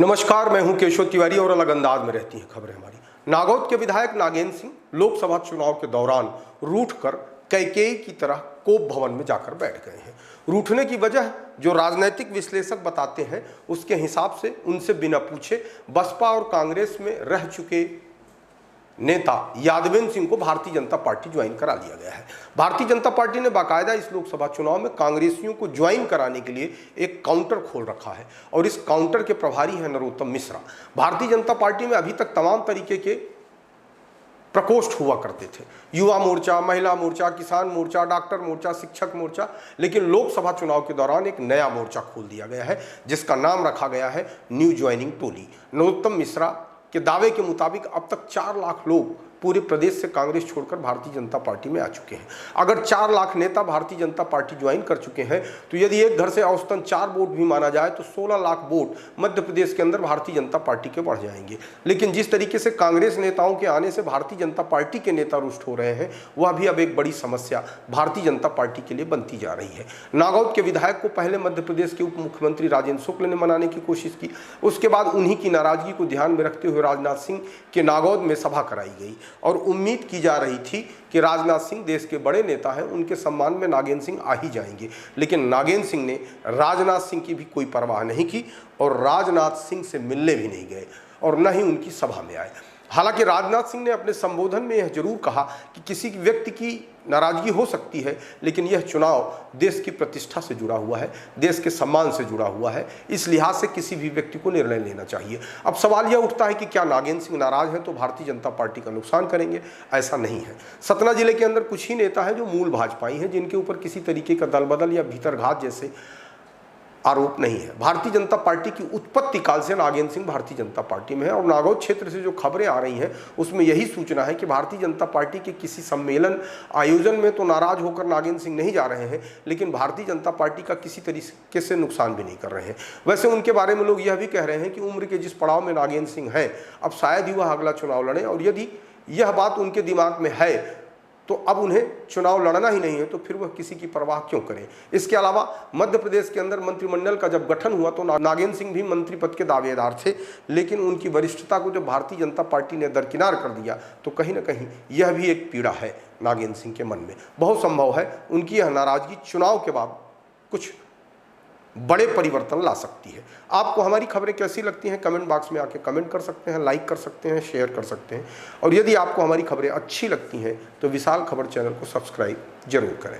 नमस्कार, मैं हूं केशव तिवारी और अलग अंदाज में रहती हैं खबरें हमारी। नागौद के विधायक नागेंद्र सिंह लोकसभा चुनाव के दौरान रूठकर कैकेयी की तरह कोप भवन में जाकर बैठ गए हैं। रूठने की वजह जो राजनीतिक विश्लेषक बताते हैं उसके हिसाब से उनसे बिना पूछे बसपा और कांग्रेस में रह चुके नेता यादवेंद्र सिंह को भारतीय जनता पार्टी ज्वाइन करा लिया गया है। भारतीय जनता पार्टी ने बाकायदा इस लोकसभा चुनाव में कांग्रेसियों को ज्वाइन कराने के लिए एक काउंटर खोल रखा है और इस काउंटर के प्रभारी हैं नरोत्तम मिश्रा। भारतीय जनता पार्टी में अभी तक तमाम तरीके के प्रकोष्ठ हुआ करते थे, युवा मोर्चा, महिला मोर्चा, किसान मोर्चा, डॉक्टर मोर्चा, शिक्षक मोर्चा, लेकिन लोकसभा चुनाव के दौरान एक नया मोर्चा खोल दिया गया है जिसका नाम रखा गया है न्यू ज्वाइनिंग टोली। नरोत्तम मिश्रा के दावे के मुताबिक अब तक 4 लाख लोग पूरे प्रदेश से कांग्रेस छोड़कर भारतीय जनता पार्टी में आ चुके हैं। अगर 4 लाख नेता भारतीय जनता पार्टी ज्वाइन कर चुके हैं तो यदि एक घर से औसतन 4 वोट भी माना जाए तो 16 लाख वोट मध्य प्रदेश के अंदर भारतीय जनता पार्टी के बढ़ जाएंगे। लेकिन जिस तरीके से कांग्रेस नेताओं के आने से भारतीय जनता पार्टी के नेता रुष्ट हो रहे हैं वह भी अब एक बड़ी समस्या भारतीय जनता पार्टी के लिए बनती जा रही है। नागौद के विधायक को पहले मध्य प्रदेश के उप मुख्यमंत्री राजेंद्र शुक्ल ने मनाने की कोशिश की, उसके बाद उन्हीं की नाराजगी को ध्यान में रखते हुए राजनाथ सिंह के नागौद में सभा कराई गई और उम्मीद की जा रही थी कि राजनाथ सिंह देश के बड़े नेता हैं, उनके सम्मान में नागेंद्र सिंह आ ही जाएंगे। लेकिन नागेंद्र सिंह ने राजनाथ सिंह की भी कोई परवाह नहीं की और राजनाथ सिंह से मिलने भी नहीं गए और न ही उनकी सभा में आए। हालांकि राजनाथ सिंह ने अपने संबोधन में यह जरूर कहा कि किसी व्यक्ति की नाराजगी हो सकती है लेकिन यह चुनाव देश की प्रतिष्ठा से जुड़ा हुआ है, देश के सम्मान से जुड़ा हुआ है, इस लिहाज से किसी भी व्यक्ति को निर्णय लेना चाहिए। अब सवाल यह उठता है कि क्या नागेंद्र सिंह नाराज हैं तो भारतीय जनता पार्टी का नुकसान करेंगे? ऐसा नहीं है। सतना जिले के अंदर कुछ ही नेता हैं जो मूल भाजपाई हैं, जिनके ऊपर किसी तरीके का दलबदल या भीतरघात जैसे आरोप नहीं है। भारतीय जनता पार्टी की उत्पत्ति काल से नागेंद्र सिंह भारतीय जनता पार्टी में है और नागौद क्षेत्र से जो खबरें आ रही हैं उसमें यही सूचना है कि भारतीय जनता पार्टी के किसी सम्मेलन आयोजन में तो नाराज होकर नागेंद्र सिंह नहीं जा रहे हैं लेकिन भारतीय जनता पार्टी का किसी तरीके से नुकसान भी नहीं कर रहे हैं। वैसे उनके बारे में लोग यह भी कह रहे हैं कि उम्र के जिस पड़ाव में नागेंद्र सिंह हैं अब शायद ही वह अगला चुनाव लड़ें और यदि यह बात उनके दिमाग में है तो अब उन्हें चुनाव लड़ना ही नहीं है तो फिर वह किसी की परवाह क्यों करें। इसके अलावा मध्य प्रदेश के अंदर मंत्रिमंडल का जब गठन हुआ तो नागेंद्र सिंह भी मंत्री पद के दावेदार थे, लेकिन उनकी वरिष्ठता को जब भारतीय जनता पार्टी ने दरकिनार कर दिया तो कहीं ना कहीं यह भी एक पीड़ा है नागेंद्र सिंह के मन में। बहुत संभव है उनकी यह नाराजगी चुनाव के बाद कुछ बड़े परिवर्तन ला सकती है। आपको हमारी खबरें कैसी लगती हैं कमेंट बॉक्स में आके कमेंट कर सकते हैं, लाइक कर सकते हैं, शेयर कर सकते हैं और यदि आपको हमारी खबरें अच्छी लगती हैं तो विशाल खबर चैनल को सब्सक्राइब जरूर करें।